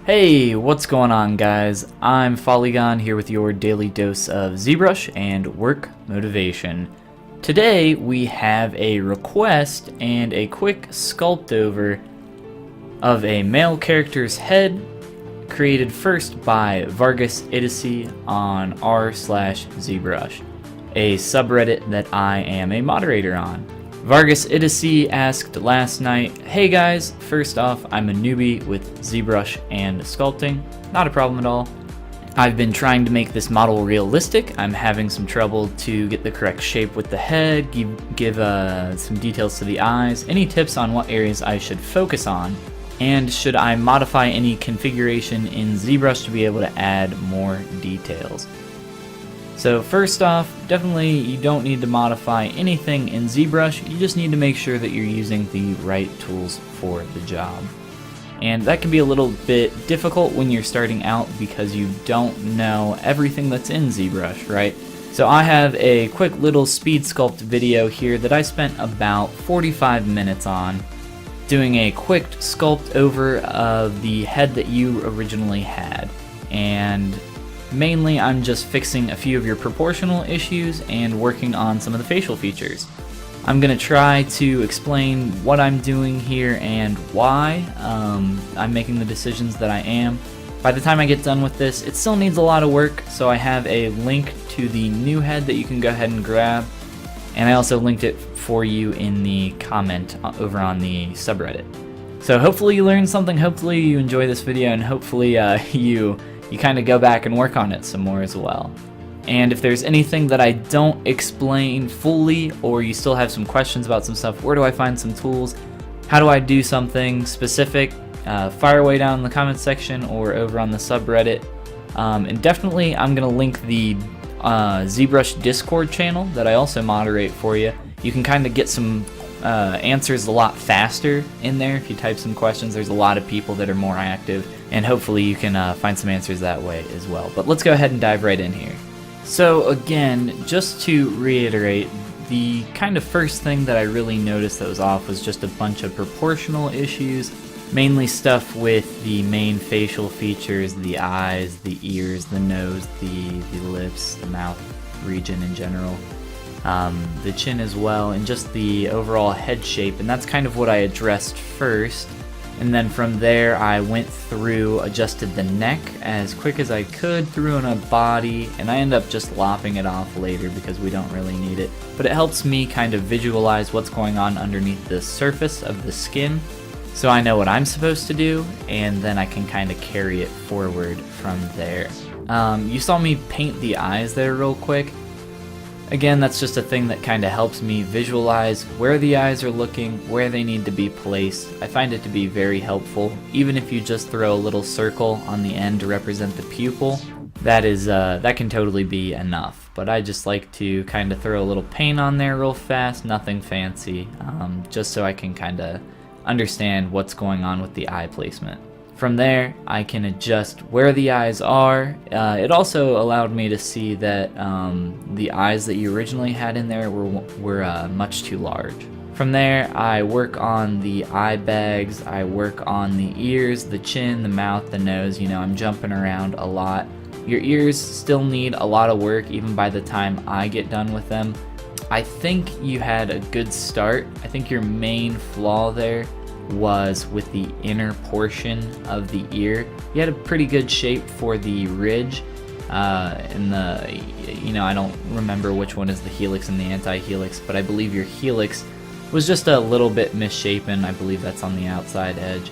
Hey, what's going on, guys? I'm Follygon here with your daily dose of ZBrush and work motivation. Today we have a request and a quick sculpt over of a male character's head created first by VargasIdiocy on r/ZBrush, a subreddit that I am a moderator on. VargasIdiocy asked last night, hey guys, first off, I'm a newbie with ZBrush and sculpting. Not a problem at all. I've been trying to make this model realistic. I'm having some trouble to get the correct shape with the head, give some details to the eyes. Any tips on what areas I should focus on? And should I modify any configuration in ZBrush to be able to add more details? So first off, definitely you don't need to modify anything in ZBrush, you just need to make sure that you're using the right tools for the job. And that can be a little bit difficult when you're starting out because you don't know everything that's in ZBrush, right? So I have a quick little speed sculpt video here that I spent about 45 minutes on, doing a quick sculpt over of the head that you originally had. And mainly, I'm just fixing a few of your proportional issues and working on some of the facial features. I'm going to try to explain what I'm doing here and why I'm making the decisions that I am. By the time I get done with this, it still needs a lot of work, so I have a link to the new head that you can go ahead and grab. And I also linked it for you in the comment over on the subreddit. So hopefully you learned something, hopefully you enjoy this video, and hopefully you kind of go back and work on it some more as well. And if there's anything that I don't explain fully, or you still have some questions about some stuff, where do I find some tools? How do I do something specific? Fire away down in the comments section or over on the subreddit. And definitely I'm going to link the ZBrush Discord channel that I also moderate for you. You can kind of get some answers a lot faster in there if you type some questions. There's a lot of people that are more active, and hopefully you can find some answers that way as well. But let's go ahead and dive right in here. So again, just to reiterate, the kind of first thing that I really noticed that was off was just a bunch of proportional issues, mainly stuff with the main facial features, the eyes, the ears, the nose, the lips, the mouth region in general. The chin as well, and just the overall head shape, and that's kind of what I addressed first. And then from there I went through, adjusted the neck as quick as I could, threw in a body, and I end up just lopping it off later because we don't really need it. But it helps me kind of visualize what's going on underneath the surface of the skin, so I know what I'm supposed to do, and then I can kind of carry it forward from there. You saw me paint the eyes there real quick. Again, that's just a thing that kind of helps me visualize where the eyes are looking, where they need to be placed. I find it to be very helpful. Even if you just throw a little circle on the end to represent the pupil, that can totally be enough. But I just like to kind of throw a little paint on there real fast, nothing fancy, just so I can kind of understand what's going on with the eye placement. From there, I can adjust where the eyes are. It also allowed me to see that the eyes that you originally had in there were much too large. From there, I work on the eye bags, I work on the ears, the chin, the mouth, the nose. You know, I'm jumping around a lot. Your ears still need a lot of work even by the time I get done with them. I think you had a good start. I think your main flaw there was with the inner portion of the ear. You had a pretty good shape for the ridge and I don't remember which one is the helix and the anti-helix, but I believe your helix was just a little bit misshapen. I believe that's on the outside edge.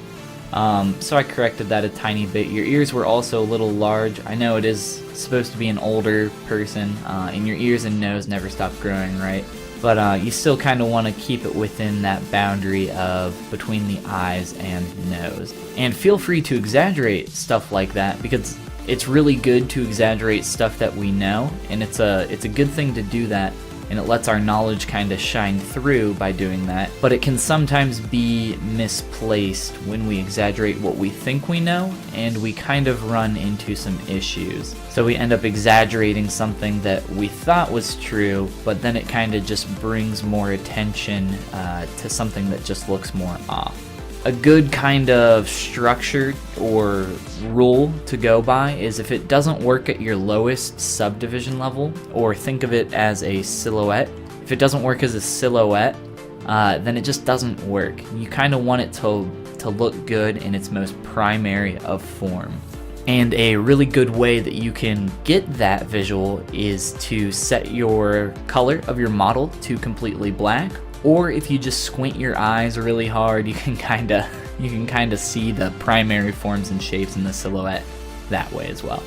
So I corrected that a tiny bit. Your ears were also a little large. I know it is supposed to be an older person, and your ears and nose never stop growing, right? But you still kind of want to keep it within that boundary of between the eyes and nose. And feel free to exaggerate stuff like that, because it's really good to exaggerate stuff that we know, and it's a good thing to do that, and it lets our knowledge kind of shine through by doing that. But it can sometimes be misplaced when we exaggerate what we think we know, and we kind of run into some issues. So we end up exaggerating something that we thought was true, but then it kind of just brings more attention to something that just looks more off. a good kind of structure or rule to go by is if it doesn't work at your lowest subdivision level, or think of it as a silhouette, if it doesn't work as a silhouette, then it just doesn't work. You kind of want it to look good in its most primary of form. And a really good way that you can get that visual is to set your color of your model to completely black, or if you just squint your eyes really hard, you can kind of see the primary forms and shapes in the silhouette that way as well.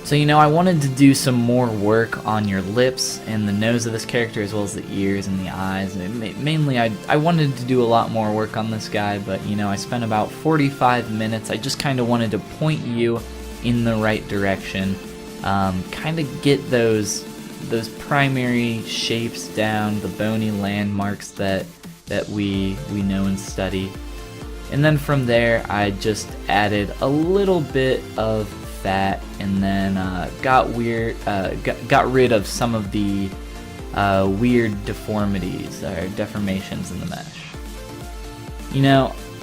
So I wanted to do some more work on your lips and the nose of this character, as well as the ears and the eyes. And mainly I wanted to do a lot more work on this guy, but I spent about 45 minutes. I just kind of wanted to point you in the right direction, kind of get those primary shapes down, the bony landmarks that we know and study. And then from there I just added a little bit of fat, and then got rid of some of the weird deformities or deformations in the mesh.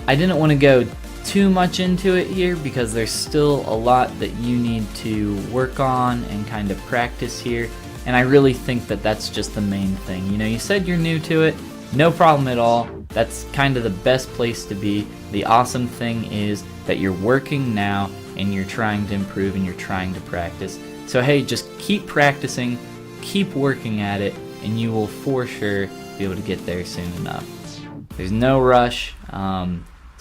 I didn't want to go too much into it here because there's still a lot that you need to work on and kind of practice here, and I really think that that's just the main thing. You said you're new to it, no problem at all. That's kind of the best place to be. The awesome thing is that you're working now and you're trying to improve and you're trying to practice. So hey, just keep practicing, keep working at it, and you will for sure be able to get there soon enough. There's no rush.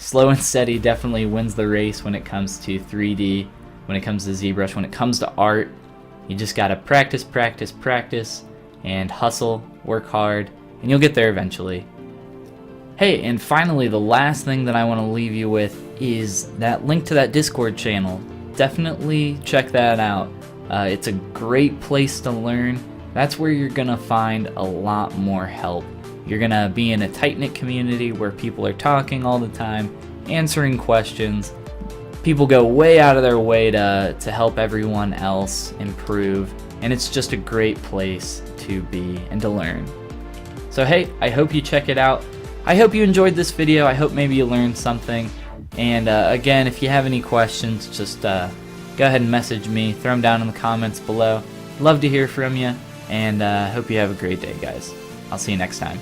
Slow and steady definitely wins the race when it comes to 3D, when it comes to ZBrush, when it comes to art. You just gotta practice, practice, practice, and hustle, work hard, and you'll get there eventually. Hey, and finally, the last thing that I want to leave you with is that link to that Discord channel. Definitely check that out. It's a great place to learn. That's where you're gonna find a lot more help. You're gonna be in a tight-knit community where people are talking all the time, answering questions. People go way out of their way to help everyone else improve, and it's just a great place to be and to learn. So hey, I hope you check it out. I hope you enjoyed this video. I hope maybe you learned something. And again, if you have any questions, just go ahead and message me. Throw them down in the comments below. Love to hear from you, and hope you have a great day, guys. I'll see you next time.